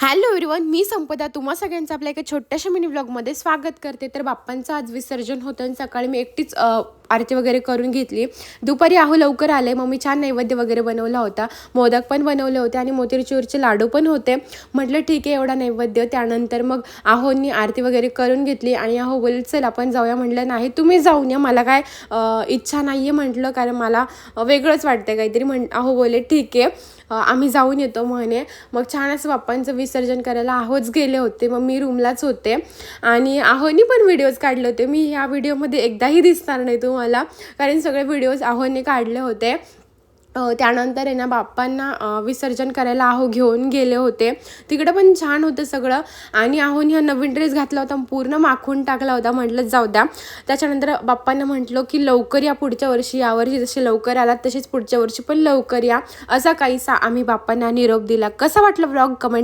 Hello everyone, मी संपदा तुम्हा सगळ्यांचं आपल्या एका छोट्याशा मिनी व्लॉगमध्ये स्वागत करते. तर बाप्पांचं आज विसर्जन होतं आणि सकाळी मी एकटीच आरती वगैरे करून घेतली. दुपारी आहो लवकर आले. मग मी छान नैवेद्य वगैरे बनवला होता. मोदक पण बनवले होते आणि मोतीचूरचे लाडू पण होते. म्हटलं ठीक आहे, एवढा नैवेद्य. त्यानंतर मग आहोंनी आरती वगैरे करून घेतली आणि आहो बोलले चल आपण जाऊया. म्हटलं नाही तुम्ही जाऊन या, मला काय इच्छा नाही आहे म्हटलं, कारण मला वेगळंच वाटतं काहीतरी. आहो बोलले ठीक आहे, आम्ही जाऊन येतो म्हणे. मग छान असं बाप्पांचं विसर्जन करायला आहोच गेले होते. मग मी रूमलाच होते आणि आहोनी पण व्हिडिओज काढले होते. मी ह्या व्हिडिओमध्ये एकदाही दिसणार नाही तुम्हाला, कारण सगळे व्हिडिओज आहोने काढले होते. त्यानंतर आहे ना बाप्पांना विसर्जन करायला आहो घेऊन गेले होते. तिकडं पण छान होतं सगळं. आणि आहोनी हा नवीन ड्रेस घातला होता, पूर्ण माखून टाकला होता. म्हटलं जाऊ द्या. त्याच्यानंतर बाप्पांना म्हटलं की लवकर या पुढच्या वर्षी, यावर्षी जसे लवकर आलात तसेच पुढच्या वर्षी पण लवकर या, असा काहीसा आम्ही बाप्पांना निरोप दिला. कसा वाटलं व्लॉग कमेंट